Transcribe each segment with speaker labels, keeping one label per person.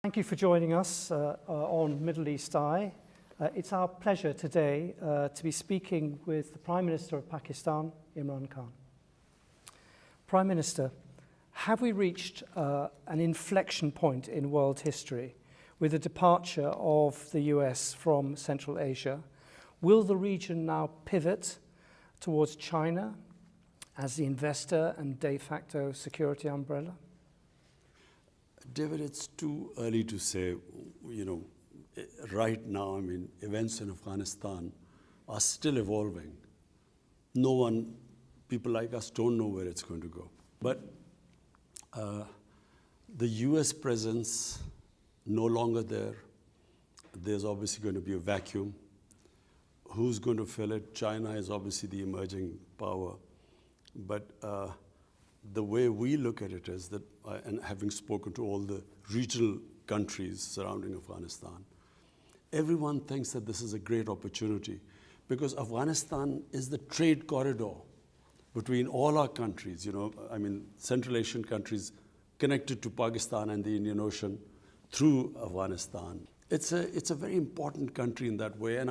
Speaker 1: Thank you for joining us on Middle East Eye. It's our pleasure today to be speaking with the Prime Minister of Pakistan, Imran Khan. Prime Minister, have we reached an inflection point in world history with the departure of the US from Central Asia? Will the region now pivot towards China as the investor and de facto security umbrella?
Speaker 2: David, it's too early to say, right now, events in Afghanistan are still evolving. People like us don't know where it's going to go. But the US presence no longer there. There's obviously going to be a vacuum. Who's going to fill it? China is obviously the emerging power. But the way we look at it is that, and having spoken to all the regional countries surrounding Afghanistan, everyone thinks that this is a great opportunity because Afghanistan is the trade corridor between all our countries. Central Asian countries connected to Pakistan and the Indian Ocean through Afghanistan. It's a very important country in that way. And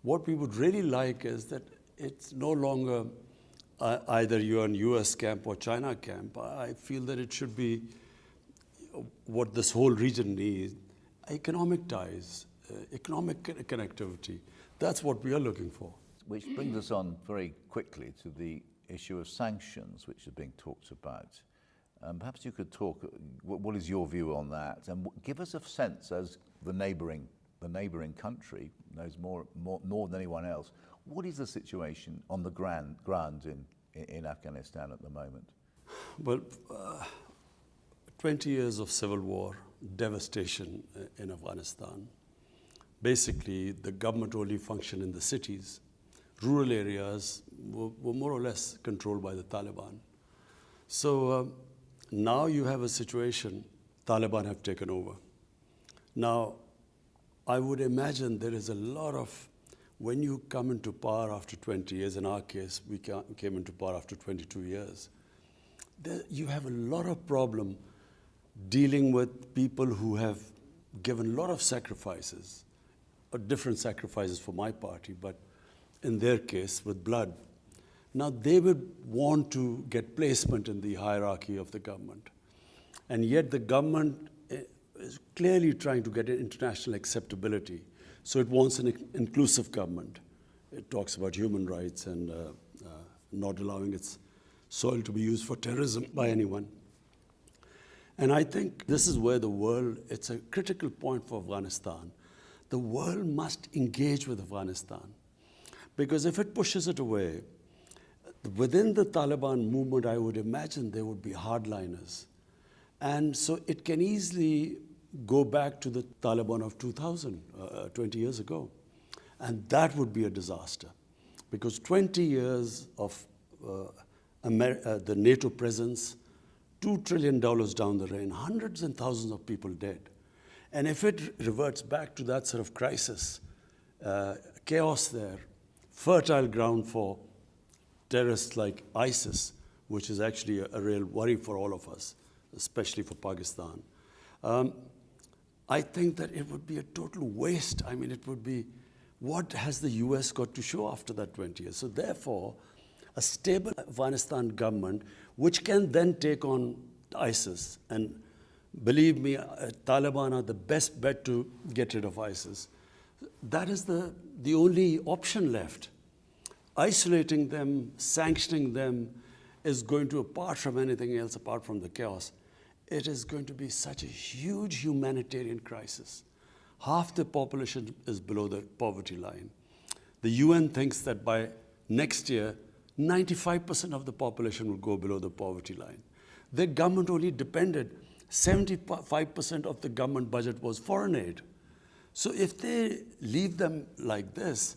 Speaker 2: what we would really like is that it's no longer either you're in US camp or China camp. I feel that it should be what this whole region needs, economic ties, economic connectivity. That's what we are looking for.
Speaker 3: Which brings us on very quickly to the issue of sanctions, which is being talked about. Perhaps you could talk, what is your view on that? And give us a sense as the neighbouring country knows more than anyone else. What is the situation on the ground in Afghanistan at the moment?
Speaker 2: Well, 20 years of civil war, devastation in Afghanistan. Basically, the government only functioned in the cities. Rural areas were more or less controlled by the Taliban. So now you have a situation, Taliban have taken over. Now, I would imagine there is a lot of, when you come into power after 20 years, in our case, we came into power after 22 years, you have a lot of problem dealing with people who have given a lot of sacrifices, or different sacrifices for my party, but in their case, with blood. Now, they would want to get placement in the hierarchy of the government. And yet the government is clearly trying to get international acceptability. So it wants an inclusive government. It talks about human rights and not allowing its soil to be used for terrorism by anyone. And I think this is where the world, it's a critical point for Afghanistan. The world must engage with Afghanistan. Because if it pushes it away, within the Taliban movement, I would imagine there would be hardliners. And so it can easily go back to the Taliban of 2000, 20 years ago. And that would be a disaster. Because 20 years of the NATO presence, $2 trillion down the drain, hundreds and thousands of people dead. And if it reverts back to that sort of crisis, chaos there, fertile ground for terrorists like ISIS, which is actually a real worry for all of us, especially for Pakistan. I think that it would be a total waste. It would be, what has the US got to show after that 20 years? So therefore, a stable Afghanistan government, which can then take on ISIS, and believe me, Taliban are the best bet to get rid of ISIS. That is the only option left. Isolating them, sanctioning them is going to, apart from anything else, apart from the chaos, it is going to be such a huge humanitarian crisis. Half the population is below the poverty line. The UN thinks that by next year, 95% of the population will go below the poverty line. The government only depended, 75% of the government budget was foreign aid. So if they leave them like this,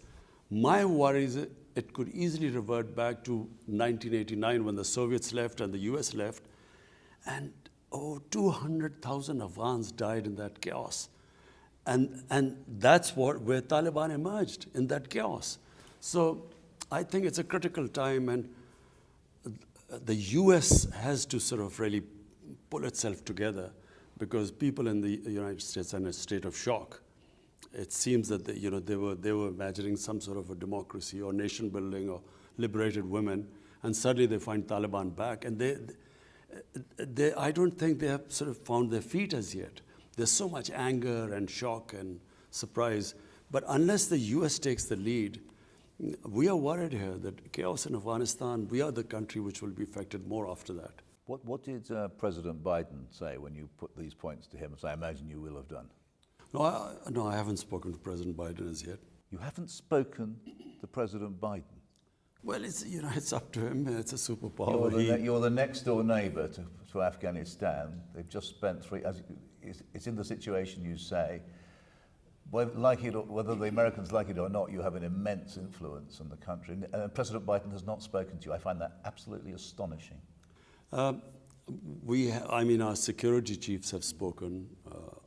Speaker 2: my worry is it could easily revert back to 1989 when the Soviets left and the US left, and 200,000 Afghans died in that chaos. And that's where Taliban emerged, in that chaos. So I think it's a critical time, and the US has to sort of really pull itself together because people in the United States are in a state of shock. It seems that they were imagining some sort of a democracy or nation building or liberated women, and suddenly they find Taliban back, and I don't think they have sort of found their feet as yet. There's so much anger and shock and surprise, but unless the US takes the lead, we are worried here that chaos in Afghanistan, we are the country which will be affected more after that.
Speaker 3: What did President Biden say when you put these points to him, as I imagine you will have done?
Speaker 2: No, I haven't spoken to President Biden as yet.
Speaker 3: You haven't spoken to President Biden?
Speaker 2: Well, it's up to him. It's a superpower.
Speaker 3: You're the next door neighbour to Afghanistan. They've just spent it's in the situation you say. Whether the Americans like it or not, you have an immense influence on the country. And President Biden has not spoken to you. I find that absolutely astonishing.
Speaker 2: Our security chiefs have spoken.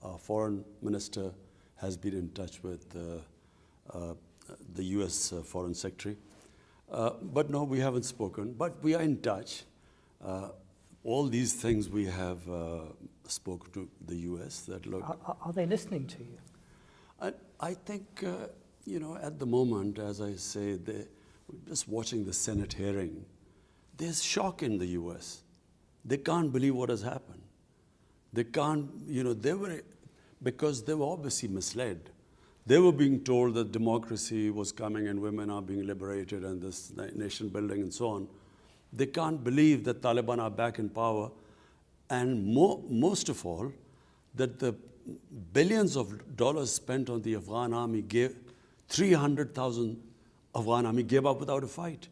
Speaker 2: Our foreign minister has been in touch with the US foreign secretary. But no, we haven't spoken. But we are in touch. All these things we have spoken to the US. That look.
Speaker 1: Are they listening to you?
Speaker 2: I think, at the moment, as I say, just watching the Senate hearing, there's shock in the US. They can't believe what has happened. They can't, because they were obviously misled. They were being told that democracy was coming and women are being liberated and this nation building and so on. They can't believe that Taliban are back in power. And most of all, that the billions of dollars spent on the Afghan army 300,000 Afghan army gave up without a fight.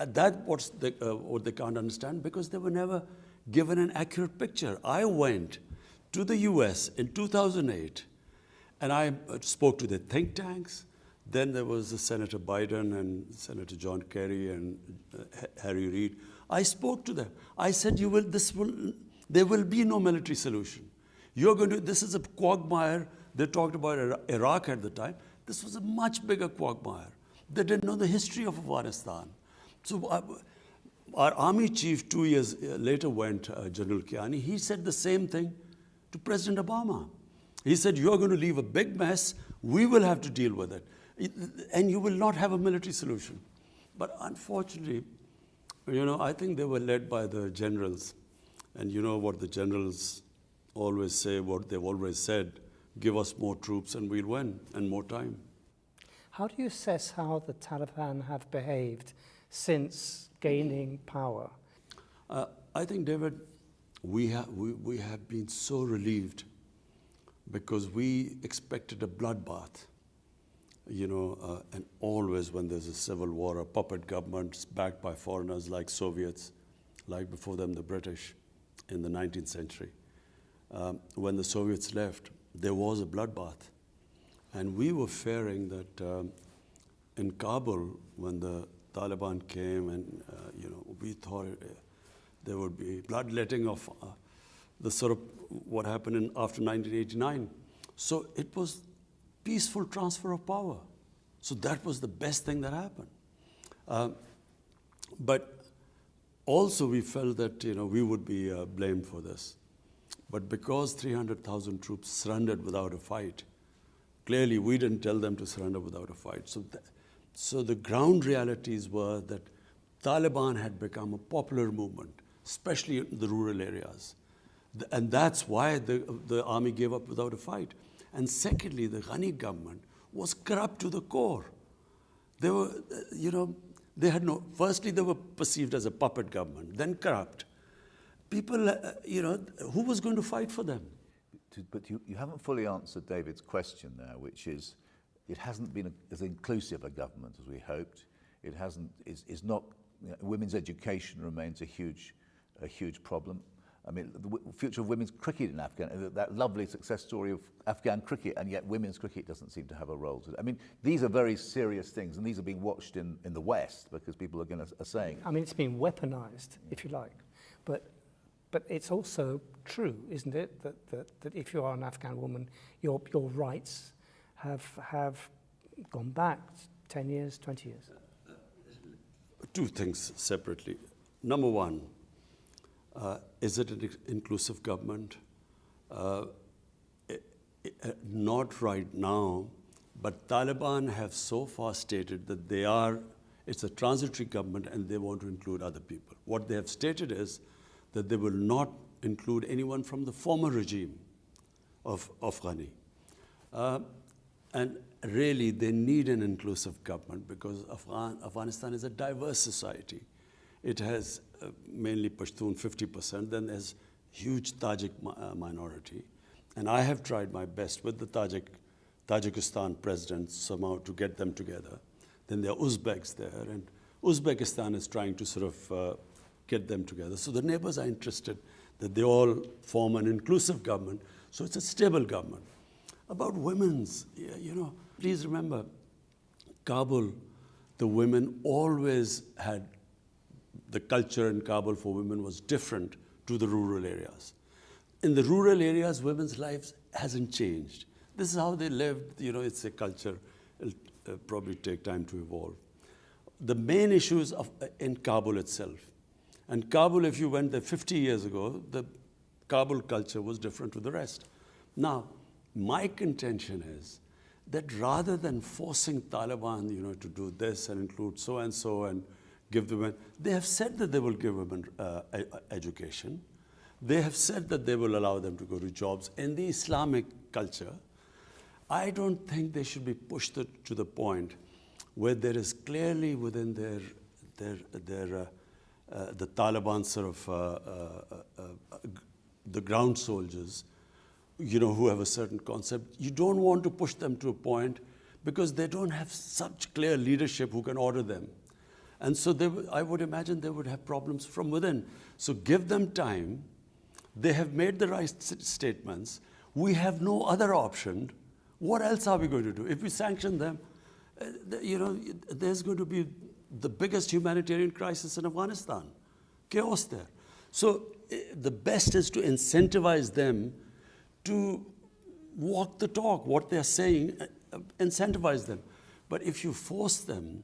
Speaker 2: That's what they can't understand, because they were never given an accurate picture. I went to the US in 2008 and I spoke to the think tanks. Then there was Senator Biden and Senator John Kerry and Harry Reid. I spoke to them. I said, there will be no military solution. This is a quagmire. They talked about Iraq at the time. This was a much bigger quagmire. They didn't know the history of Afghanistan. So our army chief 2 years later went, General Kiani, he said the same thing to President Obama. He said, you're going to leave a big mess, we will have to deal with it, and you will not have a military solution. But unfortunately, I think they were led by the generals. And you know what the generals always say, what they've always said, give us more troops and we'll win, and more time.
Speaker 1: How do you assess how the Taliban have behaved since gaining power?
Speaker 2: I think, David, we have been so relieved, because we expected a bloodbath. And always when there's a civil war, a puppet government backed by foreigners like Soviets, like before them the British in the 19th century. When the Soviets left, there was a bloodbath. And we were fearing that in Kabul, when the Taliban came, and we thought there would be bloodletting of the sort of what happened after 1989. So it was peaceful transfer of power. So that was the best thing that happened. But also we felt that we would be blamed for this. But because 300,000 troops surrendered without a fight, clearly we didn't tell them to surrender without a fight. So the ground realities were that Taliban had become a popular movement, especially in the rural areas. And that's why the army gave up without a fight. And secondly, the Ghani government was corrupt to the core. They were, firstly they were perceived as a puppet government, then corrupt. People, who was going to fight for them?
Speaker 3: But you haven't fully answered David's question there, which is, it hasn't been as inclusive a government as we hoped. It hasn't. It's not. Women's education remains a huge problem. I mean, the future of women's cricket in Afghanistan, that lovely success story of Afghan cricket, and yet women's cricket doesn't seem to have a role to it. I mean, these are very serious things, and these are being watched in the West, because people are saying.
Speaker 1: I mean, it's been weaponized, if you like, but it's also true, isn't it, that if you are an Afghan woman, your rights have gone back 10 years, 20 years.
Speaker 2: Two things separately. Number one, is it an inclusive government? Not right now, but Taliban have so far stated that it's a transitory government and they want to include other people. What they have stated is that they will not include anyone from the former regime of Ghani. And really, they need an inclusive government because Afghanistan is a diverse society. It has mainly Pashtun, 50%, then there's huge Tajik minority. And I have tried my best with the Tajikistan president somehow to get them together. Then there are Uzbeks there, and Uzbekistan is trying to sort of get them together. So the neighbors are interested that they all form an inclusive government, so it's a stable government. About women's, please remember, Kabul, the women always had, the culture in Kabul for women was different to the rural areas. In the rural areas, women's lives hasn't changed. This is how they lived, it's a culture. It'll probably take time to evolve. The main issues in Kabul itself. And Kabul, if you went there 50 years ago, the Kabul culture was different to the rest. Now, my contention is that rather than forcing Taliban, to do this and include so and give the women, they have said that they will give women education. They have said that they will allow them to go to jobs. In the Islamic culture, I don't think they should be pushed to the point where there is clearly within the Taliban sort of the ground soldiers, who have a certain concept. You don't want to push them to a point because they don't have such clear leadership who can order them. And so I would imagine they would have problems from within. So give them time. They have made the right statements. We have no other option. What else are we going to do? If we sanction them, there's going to be the biggest humanitarian crisis in Afghanistan. Chaos there. So the best is to incentivize them to walk the talk, what they're saying, incentivize them. But if you force them,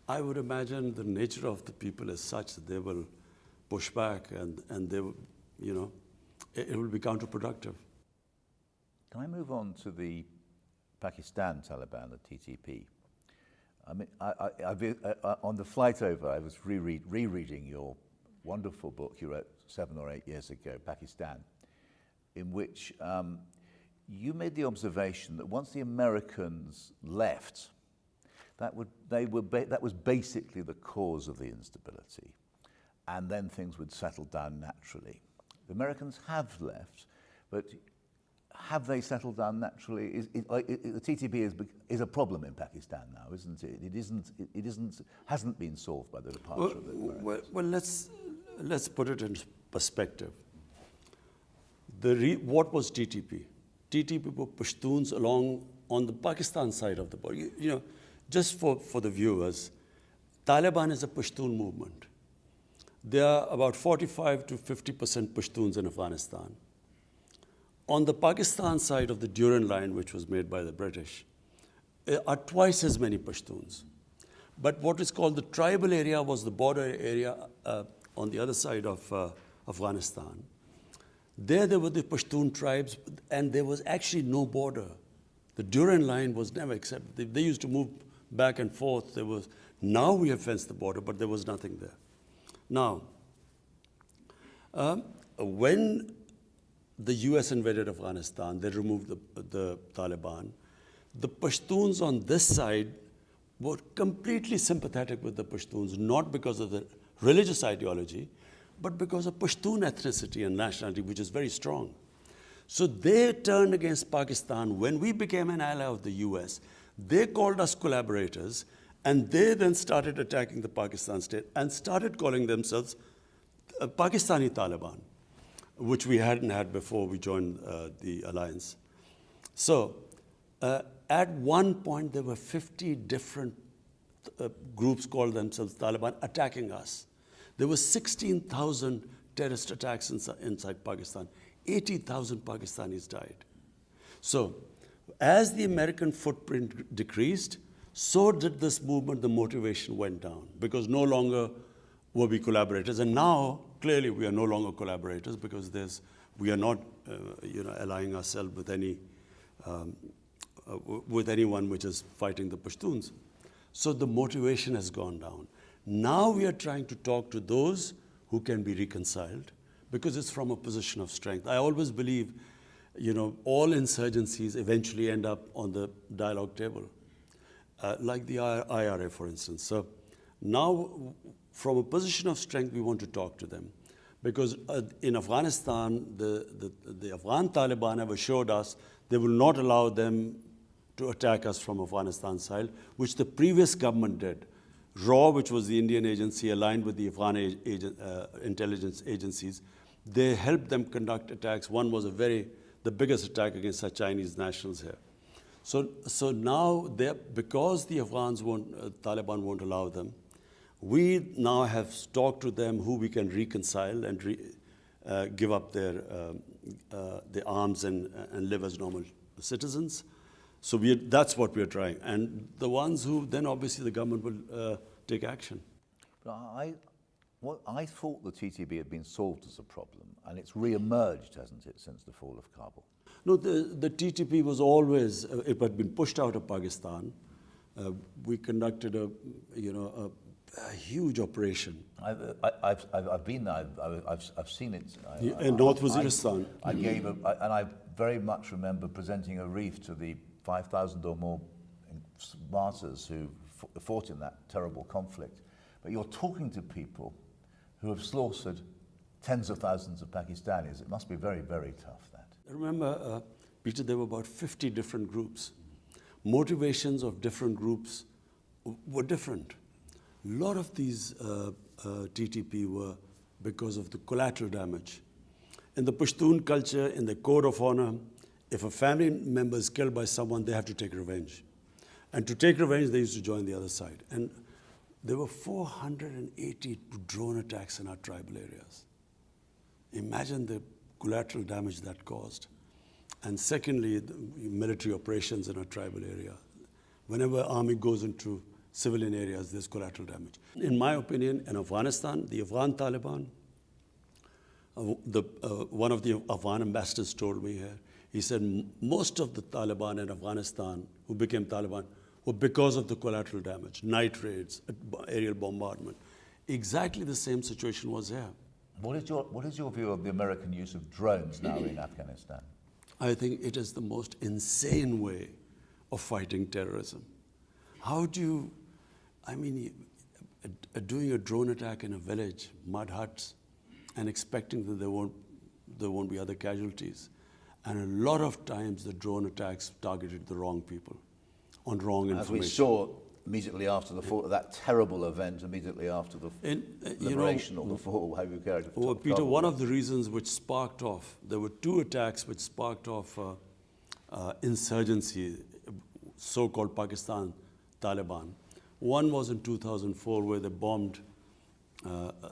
Speaker 2: I would imagine the nature of the people is such that they will push back and they will, it will be counterproductive.
Speaker 3: Can I move on to the Pakistan Taliban, the TTP? I mean, on the flight over, I was rereading your wonderful book you wrote 7 or 8 years ago, Pakistan, in which you made the observation that once the Americans left, that was basically the cause of the instability, and then things would settle down naturally. The Americans have left, but have they settled down naturally? The TTP is a problem in Pakistan now, isn't it? It hasn't been solved by the departure of the Americans.
Speaker 2: Well, let's put it in perspective. What was TTP? TTP were Pashtuns along on the Pakistan side of the border. Just for the viewers, Taliban is a Pashtun movement. There are about 45 to 50% Pashtuns in Afghanistan. On the Pakistan side of the Durand Line, which was made by the British, are twice as many Pashtuns. But what is called the tribal area was the border area on the other side of Afghanistan. There were the Pashtun tribes, and there was actually no border. The Durand Line was never accepted. They used to move back and forth. Now we have fenced the border, but there was nothing there. Now, when the US invaded Afghanistan, they removed the Taliban. The Pashtuns on this side were completely sympathetic with the Pashtuns, not because of the religious ideology, but because of Pashtun ethnicity and nationality, which is very strong. So they turned against Pakistan. When we became an ally of the US, they called us collaborators, and they then started attacking the Pakistan state and started calling themselves Pakistani Taliban, which we hadn't had before we joined the alliance. So at one point, there were 50 different groups called themselves Taliban attacking us. There were 16,000 terrorist attacks inside Pakistan. 80,000 Pakistanis died. So as the American footprint decreased, so did this movement. The motivation went down because no longer were we collaborators. And now, clearly, we are no longer collaborators because there's We are not, allying ourselves with with anyone which is fighting the Pashtuns. So the motivation has gone down. Now we are trying to talk to those who can be reconciled because it's from a position of strength. I always believe, all insurgencies eventually end up on the dialogue table, like the IRA, for instance. So now, from a position of strength, we want to talk to them. Because in Afghanistan, the Afghan Taliban have assured us they will not allow them to attack us from Afghanistan side, which the previous government did. RAW, which was the Indian agency aligned with the Afghan intelligence agencies, they helped them conduct attacks. One was the biggest attack against the Chinese nationals here. So now, because the Taliban won't allow them, we now have talked to them who we can reconcile and give up their arms and live as normal citizens. So that's what we're trying. And the ones who, then obviously the government will take action.
Speaker 3: But I thought the TTP had been solved as a problem, and it's re-emerged, hasn't it, since the fall of Kabul?
Speaker 2: No, the TTP was always, it had been pushed out of Pakistan. We conducted a huge operation.
Speaker 3: I've been there. I've seen it.
Speaker 2: In North Waziristan.
Speaker 3: And I very much remember presenting a wreath to the 5,000 or more martyrs who fought in that terrible conflict. But you're talking to people who have slaughtered tens of thousands of Pakistanis. It must be very, very tough, that.
Speaker 2: Remember, Peter, there were about 50 different groups. Motivations of different groups were different. A lot of these TTP were because of the collateral damage. In the Pashtun culture, in the code of honor, if a family member is killed by someone, they have to take revenge. And to take revenge, they used to join the other side. And there were 480 drone attacks in our tribal areas. Imagine the collateral damage that caused. And secondly, the military operations in our tribal area. Whenever army goes into civilian areas, there's collateral damage. In my opinion, in Afghanistan, the Afghan Taliban, one of the Afghan ambassadors told me here, he said most of the Taliban in Afghanistan who became Taliban were because of the collateral damage, night raids, aerial bombardment. Exactly the same situation was here.
Speaker 3: What is your view of the American use of drones now in Afghanistan?
Speaker 2: I think it is the most insane way of fighting terrorism. How do you, doing a drone attack in a village, mud huts, and expecting that there won't be other casualties. And a lot of times the drone attacks targeted the wrong people on wrong information.
Speaker 3: As we saw immediately after the fall, that terrible event immediately after the liberation or the fall, how you carried it.
Speaker 2: Well, Peter, one of the reasons which sparked off, there were two attacks which sparked off insurgency, so-called Pakistan Taliban. One was in 2004 where they bombed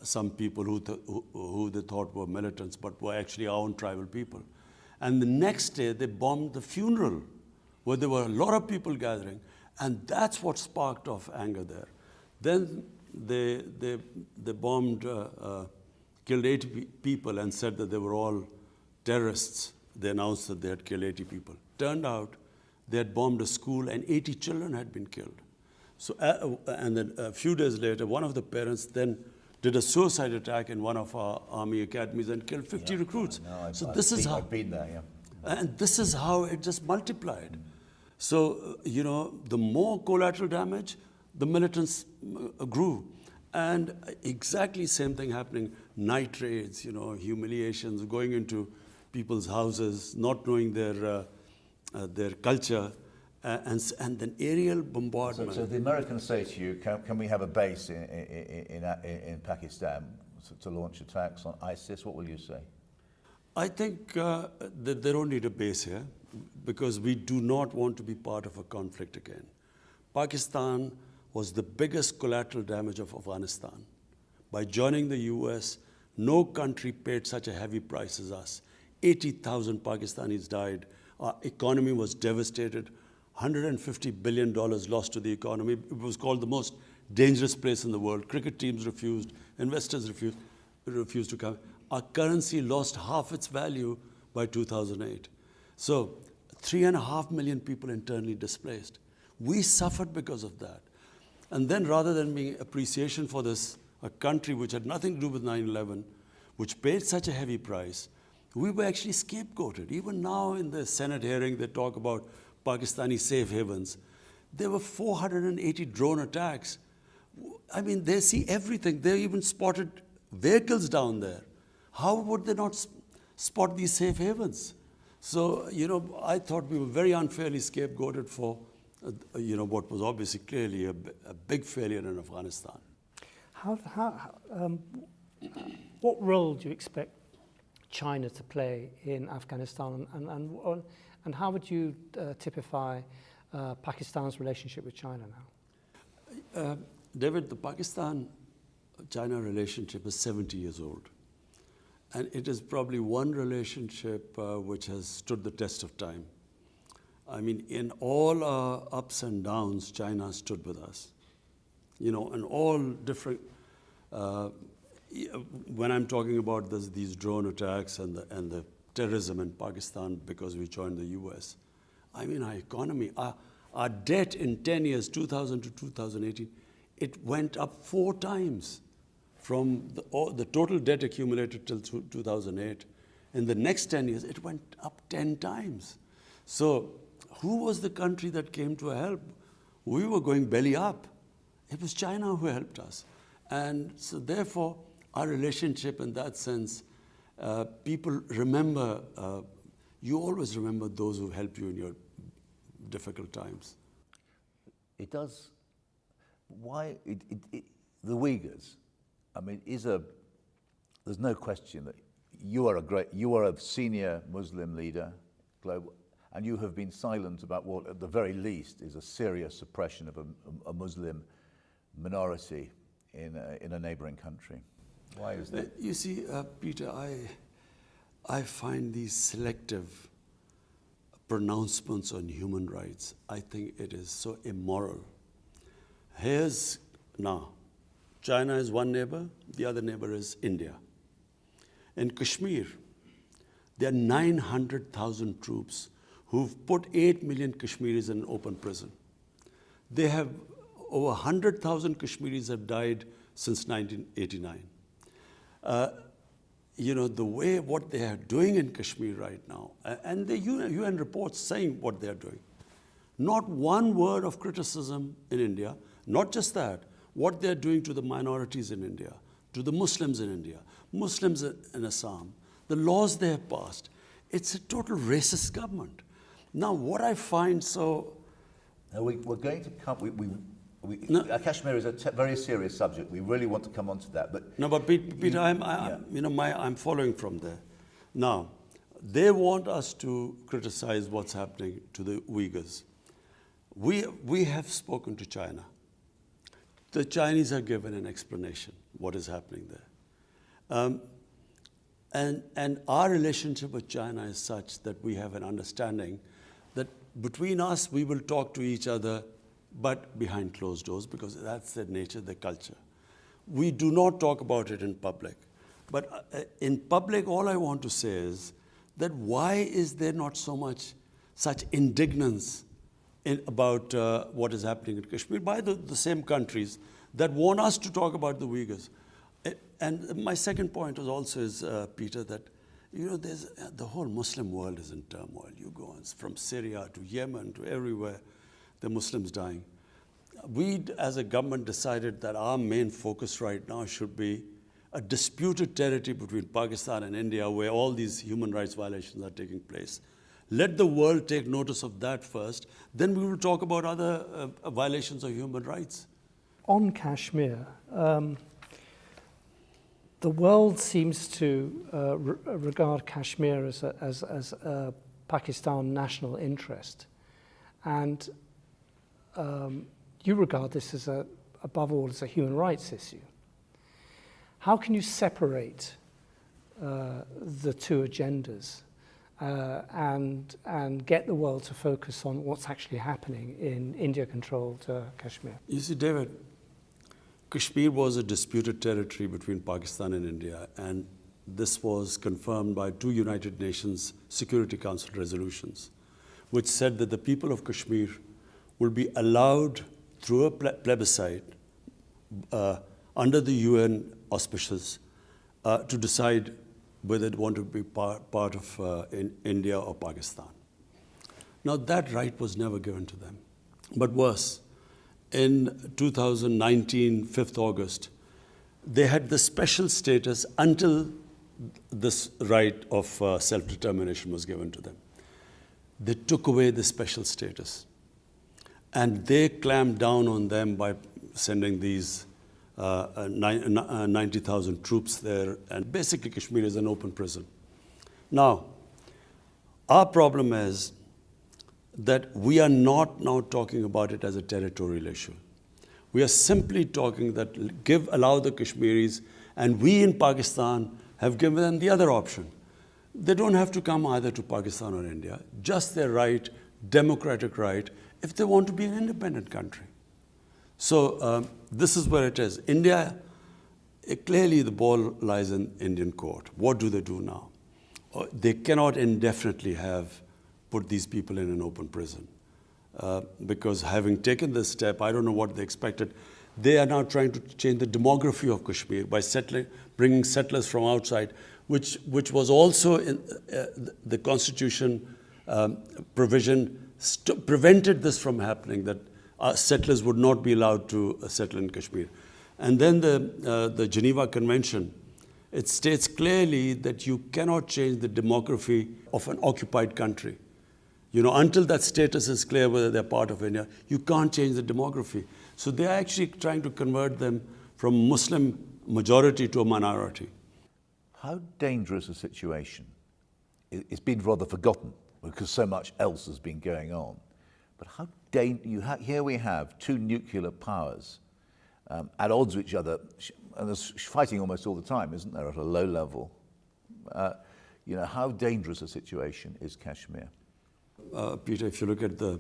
Speaker 2: some people who they thought were militants but were actually our own tribal people. And the next day they bombed the funeral where there were a lot of people gathering, and that's what sparked off anger there. Then they bombed, killed 80 people and said that they were all terrorists. They announced that they had killed 80 people. Turned out they had bombed a school and 80 children had been killed. So, and then a few days later, one of the parents then did a suicide attack in one of our army academies and killed 50 recruits.
Speaker 3: I've been there, yeah.
Speaker 2: And this is how it just multiplied. So, the more collateral damage, the militants grew. And exactly same thing happening, night raids, humiliations, going into people's houses, not knowing their culture, and then aerial bombardment.
Speaker 3: So the Americans say to you, can we have a base in Pakistan to launch attacks on ISIS? What will you say?
Speaker 2: I think that they don't need a base here because we do not want to be part of a conflict again. Pakistan was the biggest collateral damage of Afghanistan. By joining the US, no country paid such a heavy price as us. 80,000 Pakistanis died. Our economy was devastated. $150 billion lost to the economy. It was called the most dangerous place in the world. Cricket teams refused. Investors refused to come. our currency lost half its value by 2008. So 3.5 million people internally displaced. We suffered because of that. And then rather than being appreciation for this, a country which had nothing to do with 9/11, which paid such a heavy price, we were actually scapegoated. Even now in the Senate hearing, they talk about Pakistani safe havens. There were 480 drone attacks. I mean, they see everything. They even spotted vehicles down there. How would they not spot these safe havens? So, I thought we were very unfairly scapegoated for, what was obviously clearly a big failure in Afghanistan.
Speaker 1: What role do you expect China to play in Afghanistan, and how would you typify Pakistan's relationship with China now?
Speaker 2: David, the Pakistan-China relationship is 70 years old. And it is probably one relationship which has stood the test of time. I mean, in all our ups and downs, China stood with us. In all different, when I'm talking about these drone attacks and the terrorism in Pakistan because we joined the US, I mean, our economy, our debt in 10 years, 2000 to 2018, it went up 4 times. From the total debt accumulated till 2008. In the next 10 years, it went up 10 times. So who was the country that came to help? We were going belly up. It was China who helped us. And so therefore, our relationship in that sense, people remember, you always remember those who helped you in your difficult times.
Speaker 3: It does. Why, the Uyghurs, I mean, there's no question that you are a senior Muslim leader, global, and you have been silent about what, at the very least, is a serious suppression of a Muslim minority in a neighboring country. Why is that?
Speaker 2: You see, Peter, I find these selective pronouncements on human rights, I think it is so immoral. Now, China is one neighbor, the other neighbor is India. In Kashmir, there are 900,000 troops who've put 8 million Kashmiris in an open prison. They have over 100,000 Kashmiris have died since 1989. The way what they are doing in Kashmir right now, and the UN reports saying what they are doing. Not one word of criticism in India, not just that, what they're doing to the minorities in India, to the Muslims in India, Muslims in Assam, the laws they have passed. It's a total racist government. Now, what I find so...
Speaker 3: Now we're going to come... Kashmir is a very serious subject. We really want to come on to that. But
Speaker 2: no, but Peter, I'm following from there. Now, they want us to criticize what's happening to the Uyghurs. We have spoken to China. The Chinese are given an explanation what is happening there. And our relationship with China is such that we have an understanding that between us, we will talk to each other, but behind closed doors, because that's their nature, their culture. We do not talk about it in public. But in public, all I want to say is that why is there not such indignance about what is happening in Kashmir by the same countries that want us to talk about the Uyghurs? And my second point is Peter, that there's the whole Muslim world is in turmoil. You go on from Syria to Yemen to everywhere, the Muslims dying. We, as a government, decided that our main focus right now should be a disputed territory between Pakistan and India, where all these human rights violations are taking place. Let the world take notice of that first, then we will talk about other violations of human rights.
Speaker 1: On Kashmir, the world seems to regard Kashmir as a Pakistan national interest. And you regard this as above all, as a human rights issue. How can you separate the two agendas and get the world to focus on what's actually happening in India-controlled Kashmir?
Speaker 2: You see, David, Kashmir was a disputed territory between Pakistan and India, and this was confirmed by 2 United Nations Security Council resolutions, which said that the people of Kashmir will be allowed through a plebiscite under the UN auspices to decide whether they want to be part of India or Pakistan. Now that right was never given to them. But worse, in 2019, 5th August, they had the special status until this right of self-determination was given to them. They took away the special status. And they clamped down on them by sending these 90,000 troops there. And basically, Kashmir is an open prison. Now, our problem is that we are not now talking about it as a territorial issue. We are simply talking that allow the Kashmiris, and we in Pakistan have given them the other option. They don't have to come either to Pakistan or India, just their right, democratic right, if they want to be an independent country. So this is where it is. India, clearly the ball lies in Indian court. What do they do now? They cannot indefinitely have put these people in an open prison. Because having taken this step, I don't know what they expected. They are now trying to change the demography of Kashmir by bringing settlers from outside, which was also in the constitution provision prevented this from happening, that settlers would not be allowed to settle in Kashmir. And then the Geneva Convention, it states clearly that you cannot change the demography of an occupied country. You know, until that status is clear whether they're part of India, you can't change the demography. So they are actually trying to convert them from Muslim majority to a minority.
Speaker 3: How dangerous a situation? It's been rather forgotten because so much else has been going on. But how here we have 2 nuclear powers at odds with each other, and there's fighting almost all the time, isn't there, at a low level? You know, how dangerous a situation is Kashmir?
Speaker 2: Peter, if you look at the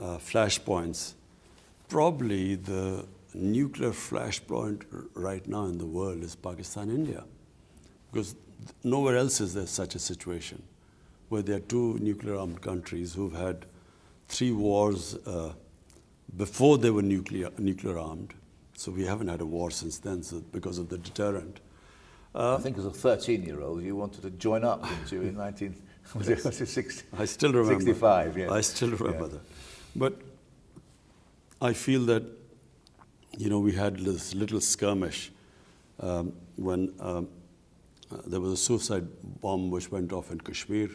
Speaker 2: flashpoints, probably the nuclear flashpoint right now in the world is Pakistan, India. Because nowhere else is there such a situation where there are 2 nuclear-armed countries who've had 3 wars before they were nuclear-armed. So we haven't had a war since then because of the deterrent.
Speaker 3: I think as a 13-year-old, you wanted to join up, didn't you, in 1960?
Speaker 2: I still remember.
Speaker 3: 65, yeah.
Speaker 2: I still remember that. But I feel that, you know, we had this little skirmish when there was a suicide bomb which went off in Kashmir.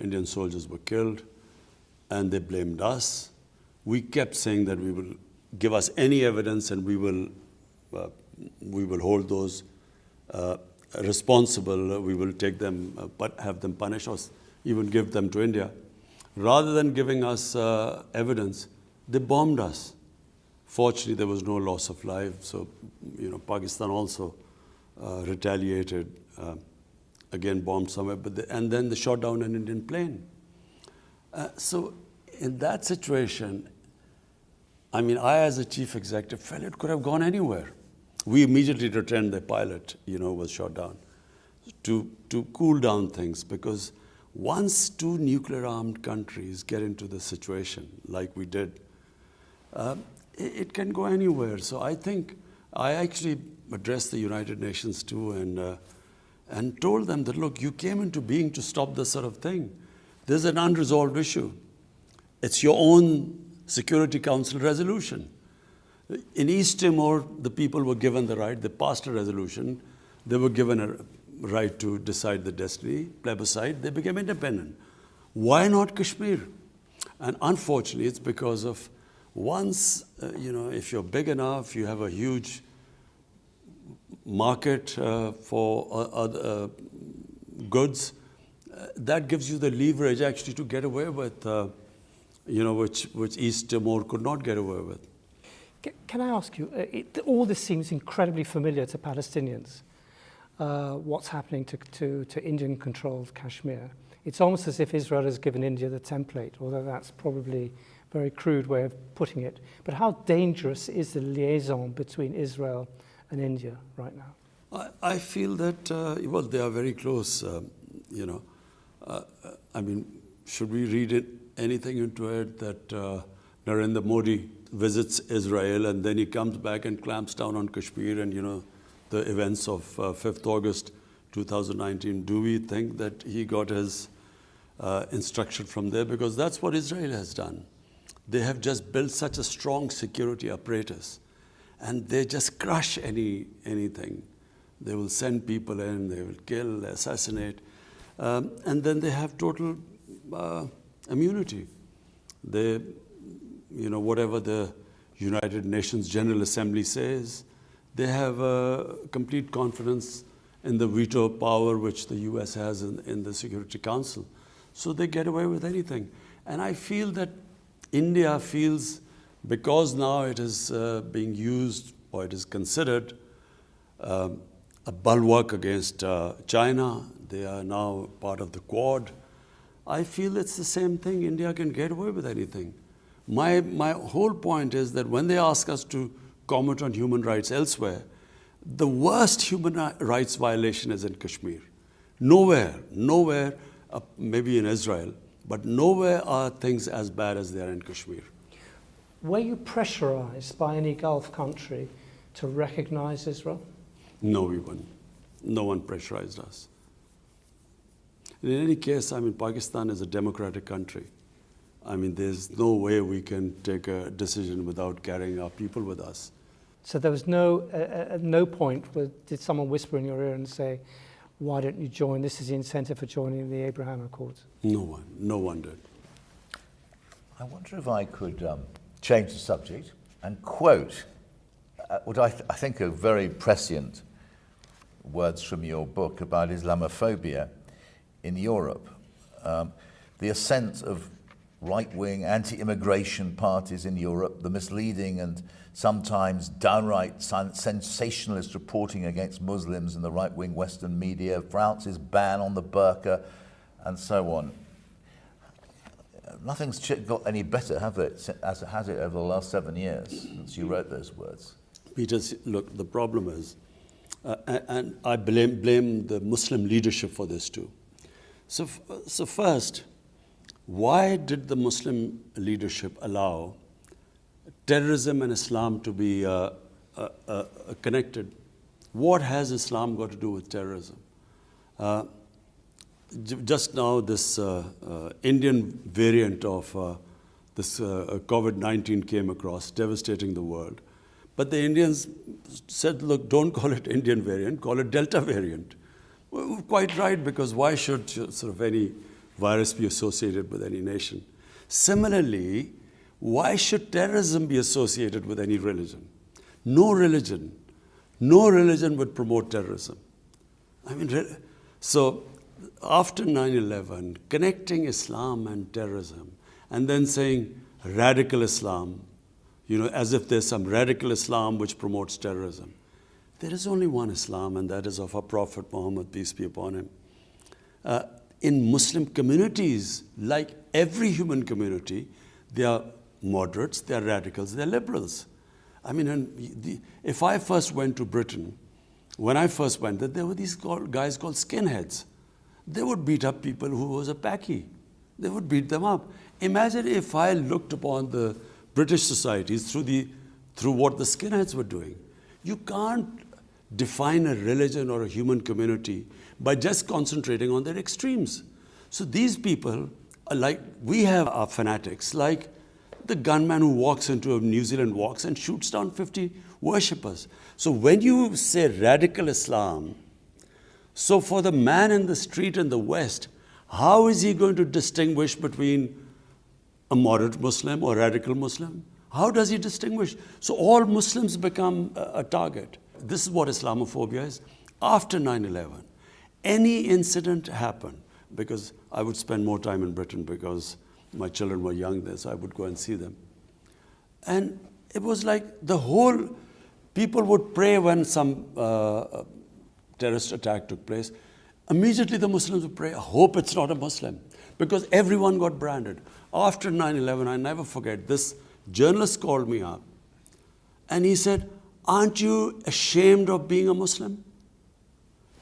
Speaker 2: Indian soldiers were killed, and they blamed us. We kept saying that we will give us any evidence, and we will hold those responsible. We will take them, have them punished, or even give them to India. Rather than giving us evidence, they bombed us. Fortunately, there was no loss of life. So, you know, Pakistan also retaliated, again bombed somewhere, and then they shot down an Indian plane. So in that situation, I mean, I as a chief executive felt it could have gone anywhere. We immediately returned the pilot, you know, was shot down to cool down things, because once 2 nuclear-armed countries get into the situation like we did, it can go anywhere. So I think I actually addressed the United Nations too, and told them that, look, you came into being to stop this sort of thing. There's an unresolved issue. It's your own Security Council resolution. In East Timor, the people were given the right. They passed a resolution. They were given a right to decide the destiny, plebiscite. They became independent. Why not Kashmir? And unfortunately, it's because of once, you know, if you're big enough, you have a huge market for other goods, that gives you the leverage actually to get away with, you know, which East Timor could not get away with.
Speaker 1: Can I ask you, all this seems incredibly familiar to Palestinians, what's happening to Indian-controlled Kashmir. It's almost as if Israel has given India the template, although that's probably a very crude way of putting it. But how dangerous is the liaison between Israel and India right now?
Speaker 2: I feel that, well, they are very close, you know. I mean, should we read anything into it that Narendra Modi visits Israel and then he comes back and clamps down on Kashmir and, you know, the events of 5th August 2019, do we think that he got his instruction from there? Because that's what Israel has done. They have just built such a strong security apparatus and they just crush anything. They will send people in, they will kill, assassinate, and then they have total immunity. They, you know, whatever the United Nations General Assembly says, they have complete confidence in the veto power which the US has in the Security Council. So they get away with anything. And I feel that India feels, because now it is being used, or it is considered a bulwark against China, they are now part of the Quad. I feel it's the same thing. India can get away with anything. My whole point is that when they ask us to comment on human rights elsewhere, the worst human rights violation is in Kashmir. Nowhere, maybe in Israel, but nowhere are things as bad as they are in Kashmir.
Speaker 1: Were you pressurized by any Gulf country to recognize Israel?
Speaker 2: No, we weren't. No one pressurized us. In any case, I mean, Pakistan is a democratic country. I mean, there's no way we can take a decision without carrying our people with us.
Speaker 1: So there was no point where did someone whisper in your ear and say, why don't you join? This is the incentive for joining the Abraham Accords.
Speaker 2: No one did.
Speaker 3: I wonder if I could change the subject and quote what I think are very prescient words from your book about Islamophobia in Europe. The ascent of right-wing anti-immigration parties in Europe, the misleading and sometimes downright sensationalist reporting against Muslims in the right-wing Western media, France's ban on the burqa, and so on. Nothing's got any better, has it over the last 7 years since you wrote those words?
Speaker 2: Peter, look, the problem is, and I blame the Muslim leadership for this too. So first, why did the Muslim leadership allow terrorism and Islam to be connected? What has Islam got to do with terrorism? Just now, this Indian variant of this COVID-19 came across, devastating the world. But the Indians said, look, don't call it Indian variant, call it Delta variant. Well, quite right, because why should sort of any virus be associated with any nation? Similarly, why should terrorism be associated with any religion? No religion would promote terrorism. I mean, so after 9/11, connecting Islam and terrorism, and then saying radical Islam, you know, as if there's some radical Islam which promotes terrorism. There is only one Islam, and that is of our Prophet Muhammad, peace be upon him. In Muslim communities, like every human community, they are moderates, they are radicals, they are liberals. I mean, if I first went to Britain, when I first went there were these guys called skinheads. They would beat up people who was a Paki. They would beat them up. Imagine if I looked upon the British societies through what the skinheads were doing. You can't define a religion or a human community by just concentrating on their extremes. So these people are like, we have our fanatics, like the gunman who walks into a New Zealand walks and shoots down 50 worshippers. So when you say radical Islam, so for the man in the street in the West, how is he going to distinguish between a moderate Muslim or radical Muslim? How does he distinguish? So all Muslims become a target. This is what Islamophobia is. After 9/11, any incident happened, because I would spend more time in Britain because my children were young there, so I would go and see them. And it was like the whole, people would pray when some terrorist attack took place. Immediately the Muslims would pray, I hope it's not a Muslim, because everyone got branded. After 9/11, I never forget, this journalist called me up and he said, aren't you ashamed of being a Muslim?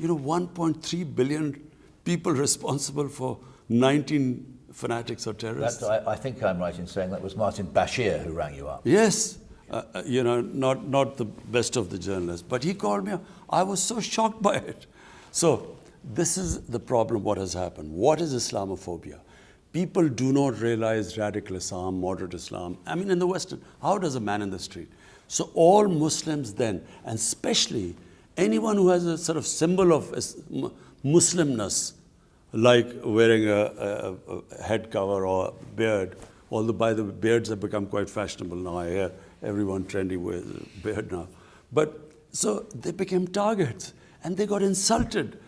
Speaker 2: 1.3 billion people responsible for 19 fanatics or terrorists.
Speaker 3: I think I'm right in saying that was Martin Bashir who rang you up.
Speaker 2: Yes, not the best of the journalists, but he called me up. I was so shocked by it. So this is the problem, what has happened. What is Islamophobia? People do not realize radical Islam, moderate Islam. I mean, in the Western, how does a man in the street? So all Muslims then, and especially anyone who has a sort of symbol of Muslimness, like wearing a head cover or beard, although by the way, beards have become quite fashionable now. I hear everyone trendy with a beard now. But so they became targets and they got insulted.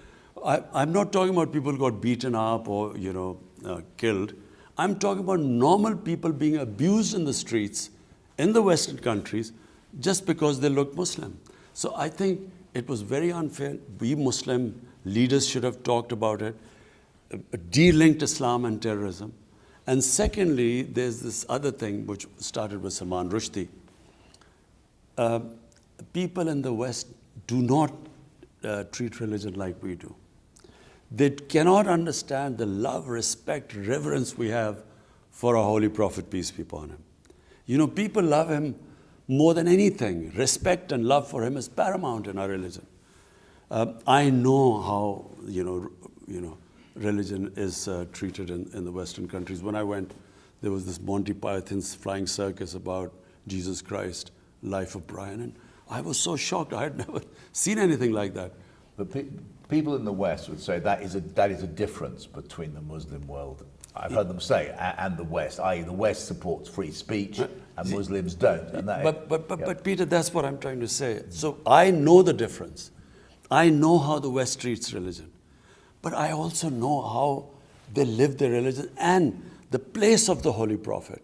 Speaker 2: I'm not talking about people who got beaten up or, killed. I'm talking about normal people being abused in the streets in the Western countries just because they look Muslim. So I think it was very unfair. We Muslim leaders should have talked about it, de-linked Islam and terrorism. And secondly, there's this other thing which started with Salman Rushdie. People in the West do not treat religion like we do. They cannot understand the love, respect, reverence we have for our Holy Prophet, peace be upon him. People love him more than anything. Respect and love for him is paramount in our religion. I know how, religion is treated in the Western countries. When I went, there was this Monty Python's flying circus about Jesus Christ, life of Brian, and I was so shocked. I had never seen anything like that.
Speaker 3: But people in the West would say that is a difference between the Muslim world, I've heard them say, and the West, i.e. the West supports free speech and Muslims don't. And
Speaker 2: but Peter, that's what I'm trying to say. So I know the difference. I know how the West treats religion. But I also know how they live their religion and the place of the Holy Prophet.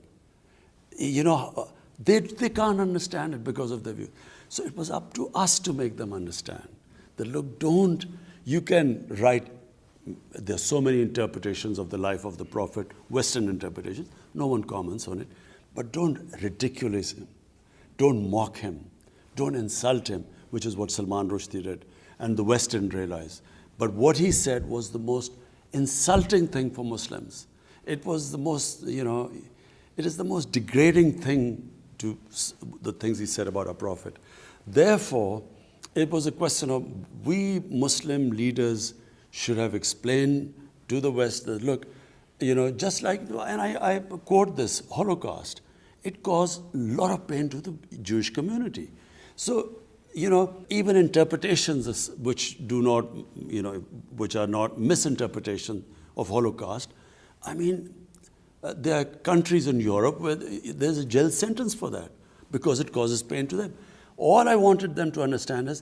Speaker 2: They can't understand it because of their view. So it was up to us to make them understand. That look, you can write, there's so many interpretations of the life of the Prophet, Western interpretations, no one comments on it, but don't ridiculous him, don't mock him, don't insult him, which is what Salman Rushdie did, and the West didn't realize. But what he said was the most insulting thing for Muslims. It was the most, it is the most degrading thing to the things he said about our Prophet. Therefore, it was a question of we Muslim leaders should have explained to the West that, look, just like, and I quote this, Holocaust, it caused a lot of pain to the Jewish community. So, even interpretations which do not, which are not misinterpretation of Holocaust, I mean, there are countries in Europe where there's a jail sentence for that because it causes pain to them. All I wanted them to understand is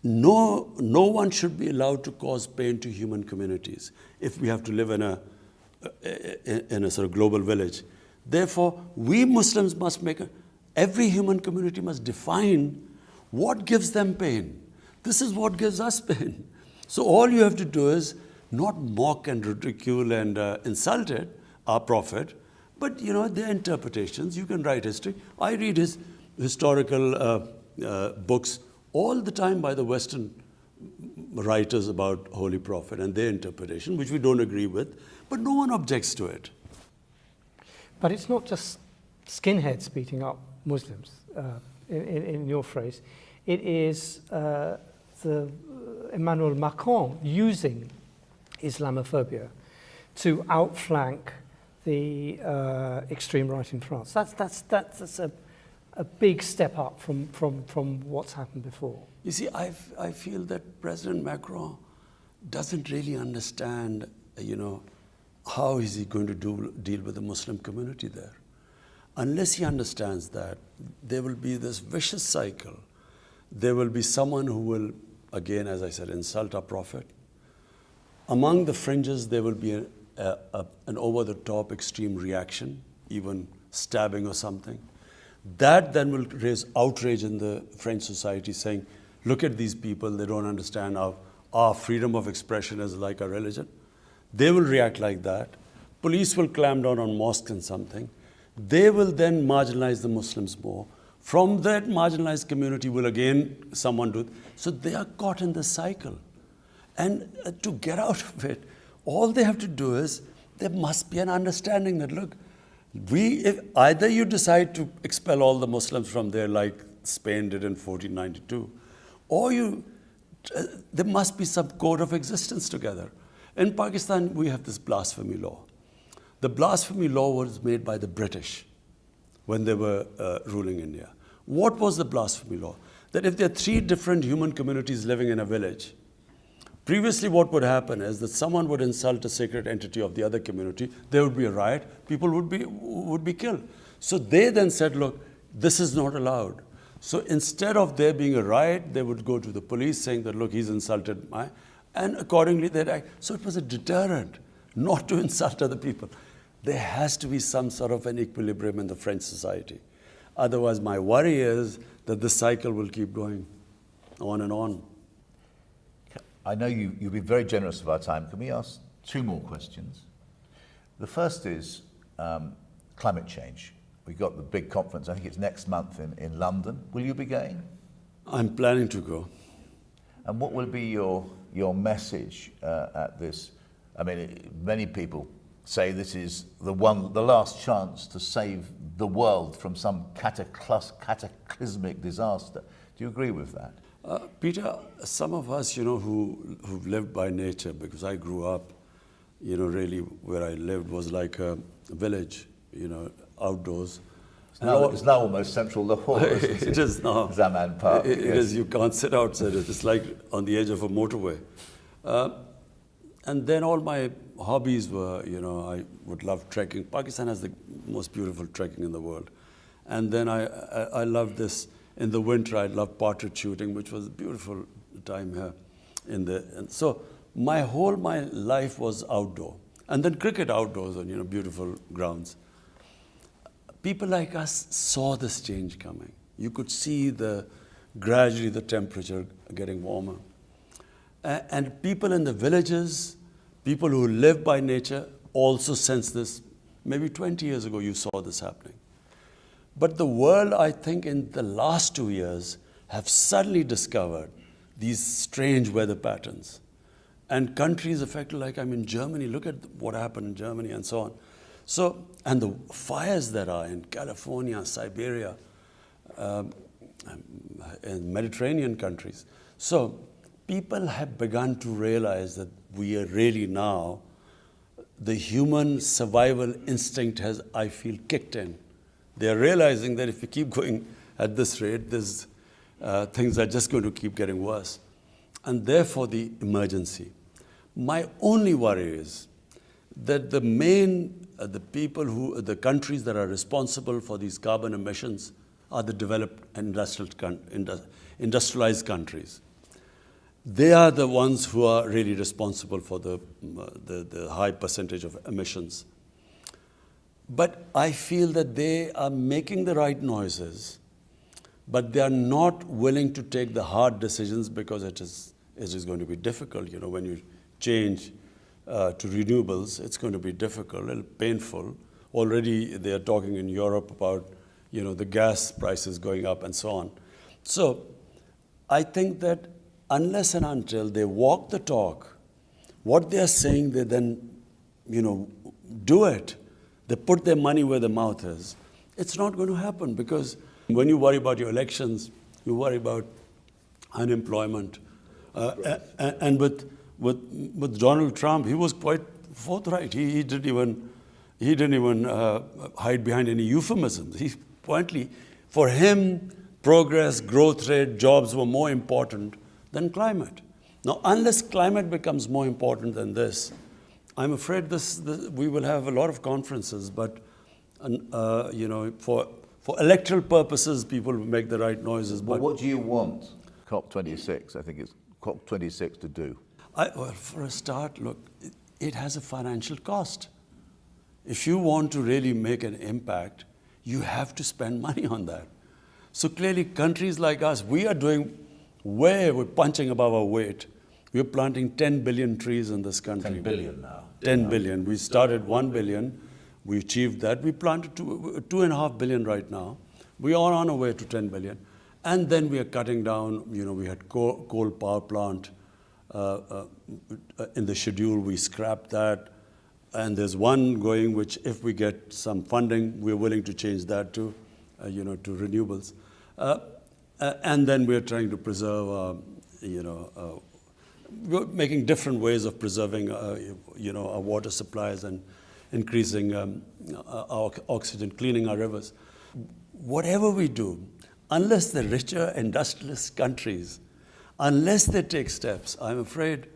Speaker 2: no one should be allowed to cause pain to human communities if we have to live in a sort of global village. Therefore, we Muslims must every human community must define what gives them pain. This is what gives us pain. So all you have to do is not mock and ridicule and insult our Prophet, but their interpretations. You can write history. I read his historical books all the time by the Western writers about Holy Prophet and their interpretation, which we don't agree with, but no one objects to it.
Speaker 1: But it's not just skinheads beating up Muslims, in your phrase. It is Emmanuel Macron using Islamophobia to outflank the extreme right in France. That's a big step up from what's happened before.
Speaker 2: You see, I feel that President Macron doesn't really understand, how is he going to deal with the Muslim community there. Unless he understands that, there will be this vicious cycle. There will be someone who will, again, as I said, insult our Prophet. Among the fringes, there will be an over-the-top extreme reaction, even stabbing or something. That then will raise outrage in the French society, saying, look at these people, they don't understand our freedom of expression is like a religion. They will react like that. Police will clamp down on mosques and something. They will then marginalize the Muslims more. From that marginalized community will again someone do it. So they are caught in this cycle. And to get out of it, all they have to do is, there must be an understanding that, look, if either you decide to expel all the Muslims from there like Spain did in 1492, or there must be some code of existence together. In Pakistan, we have this blasphemy law. The blasphemy law was made by the British when they were ruling India. What was the blasphemy law? That if there are 3 different human communities living in a village, previously what would happen is that someone would insult a sacred entity of the other community, there would be a riot, people would be killed. So they then said, look, this is not allowed. So instead of there being a riot, they would go to the police saying that, look, he's insulted my, and accordingly they'd act. So it was a deterrent not to insult other people. There has to be some sort of an equilibrium in the French society. Otherwise, my worry is that this cycle will keep going on and on.
Speaker 3: I know you've been very generous of our time. Can we ask 2 more questions? The first is climate change. We've got the big conference, I think it's next month in London. Will you be going? I'm
Speaker 2: planning to go.
Speaker 3: And what will be your message at this? I mean, many people say this is the last chance to save the world from some cataclysmic disaster. Do you agree with that?
Speaker 2: Peter, some of us, who've lived by nature, because I grew up, really where I lived was like a village, outdoors.
Speaker 3: It's now almost central Lahore.
Speaker 2: It is now.
Speaker 3: Zaman Park.
Speaker 2: It is. You can't sit outside it. It's like on the edge of a motorway. And then all my hobbies were, I would love trekking. Pakistan has the most beautiful trekking in the world. And then I loved this. In the winter, I loved partridge shooting, which was a beautiful time here. And so my life was outdoor. And then cricket outdoors on, beautiful grounds. People like us saw this change coming. You could see gradually the temperature getting warmer. And people in the villages, people who live by nature, also sense this. Maybe 20 years ago, you saw this happening. But the world, I think, in the last 2 years, have suddenly discovered these strange weather patterns. And countries affected, like I'm in Germany, look at what happened in Germany and so on. So, and the fires that are in California, Siberia, in Mediterranean countries. So people have begun to realize that we are really now, the human survival instinct has, I feel, kicked in. They are realizing that if we keep going at this rate, things are just going to keep getting worse. And therefore the emergency. My only worry is that the countries that are responsible for these carbon emissions are the developed industrialized countries. They are the ones who are really responsible for the high percentage of emissions. But I feel that they are making the right noises, but they are not willing to take the hard decisions because it is going to be difficult. When you change to renewables, it's going to be difficult, a little painful. Already they are talking in Europe about, the gas prices going up and so on. So I think that unless and until they walk the talk, what they are saying, they then, do it. They put their money where their mouth is. It's not going to happen because when you worry about your elections, you worry about unemployment. And with Donald Trump, he was quite forthright. He didn't even hide behind any euphemisms. For him, progress, growth rate, jobs were more important than climate. Now, unless climate becomes more important than this, I'm afraid we will have a lot of conferences, but for electoral purposes, people will make the right noises.
Speaker 3: But what do you want COP26? I think it's COP26 to do.
Speaker 2: Well, for a start, look, it has a financial cost. If you want to really make an impact, you have to spend money on that. So clearly, countries like us, we're punching above our weight. We're planting 10 billion trees in this country.
Speaker 3: 10 billion now.
Speaker 2: 10 billion. We started 1 billion. We achieved that. We planted 2.5 billion right now. We are on our way to 10 billion. And then we are cutting down, we had coal power plant in the schedule. We scrapped that. And there's one going which, if we get some funding, we're willing to change that to, to renewables. And then we're trying to preserve, we're making different ways of preserving, our water supplies and increasing our oxygen, cleaning our rivers. Whatever we do, unless the richer industrialist countries, unless they take steps, I'm afraid,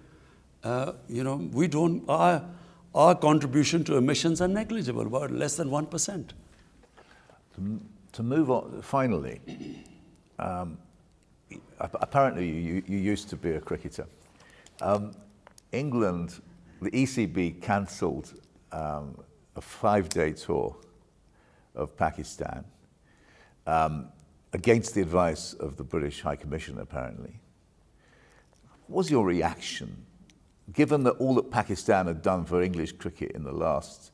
Speaker 2: we don't. Our contribution to emissions are negligible, about less than 1%.
Speaker 3: To move on, finally, apparently you used to be a cricketer. England, the ECB cancelled a 5-day tour of Pakistan against the advice of the British High Commissioner, apparently. What was your reaction, given that all that Pakistan had done for English cricket in the last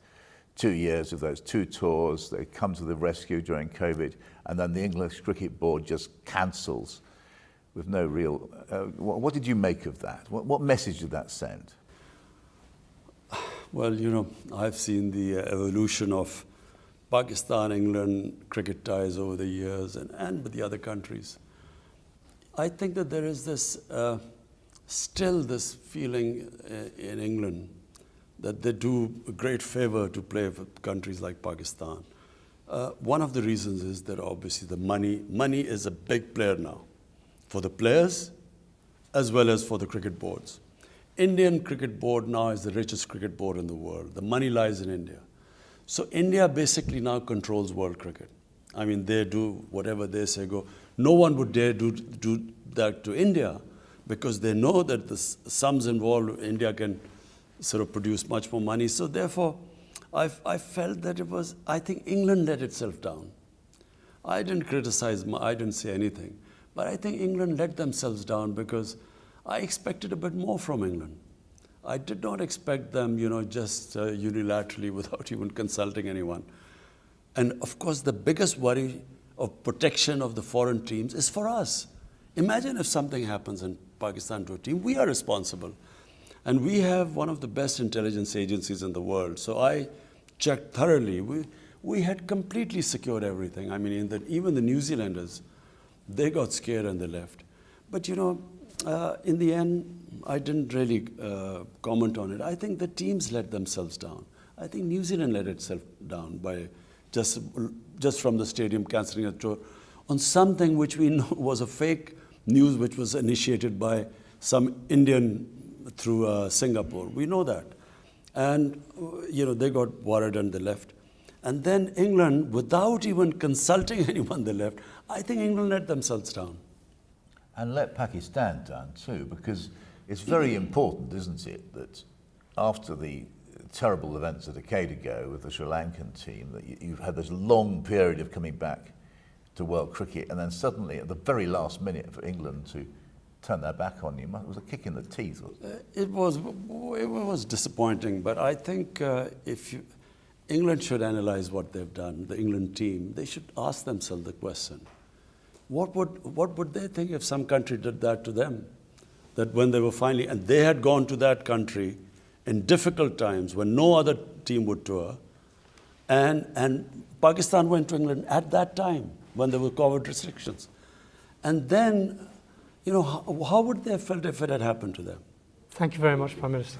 Speaker 3: 2 years of those 2 tours, they come to the rescue during COVID, and then the English Cricket Board just cancels with no real... what did you make of that? What message did that send?
Speaker 2: Well, I've seen the evolution of Pakistan-England cricket ties over the years and with the other countries. I think that there is this... still this feeling in England that they do a great favor to play with countries like Pakistan. One of the reasons is that obviously the money is a big player now for the players as well as for the cricket boards. Indian cricket board now is the richest cricket board in the world. The money lies in India. So India basically now controls world cricket. I mean, they do whatever they say go. No one would dare do that to India, because they know that the sums involved, India can sort of produce much more money. So therefore, I felt that I think England let itself down. I didn't criticize, I didn't say anything. But I think England let themselves down because I expected a bit more from England. I did not expect them, just unilaterally without even consulting anyone. And of course, the biggest worry of protection of the foreign teams is for us. Imagine if something happens in Pakistan to a team, we are responsible. And we have one of the best intelligence agencies in the world. So I checked thoroughly. We had completely secured everything. I mean, even the New Zealanders, they got scared and they left. But in the end, I didn't really comment on it. I think the teams let themselves down. I think New Zealand let itself down by just from the stadium cancelling a tour on something which we know was a fake news, which was initiated by some Indian through Singapore. We know that. And, they got worried and they left. And then England, without even consulting anyone, they left. I think England let themselves down.
Speaker 3: And let Pakistan down too, because it's very important, isn't it, that after the terrible events a decade ago with the Sri Lankan team, that you've had this long period of coming back to world cricket, and then suddenly at the very last minute for England to turn their back on you, it was a kick in the teeth.
Speaker 2: It was disappointing, but I think England should analyze what they've done, the England team. They should ask themselves the question, what would they think if some country did that to them? That when they were finally, and they had gone to that country in difficult times when no other team would tour, and Pakistan went to England at that time when there were COVID restrictions. And then, how would they have felt if it had happened to them?
Speaker 1: Thank you very much, Prime Minister.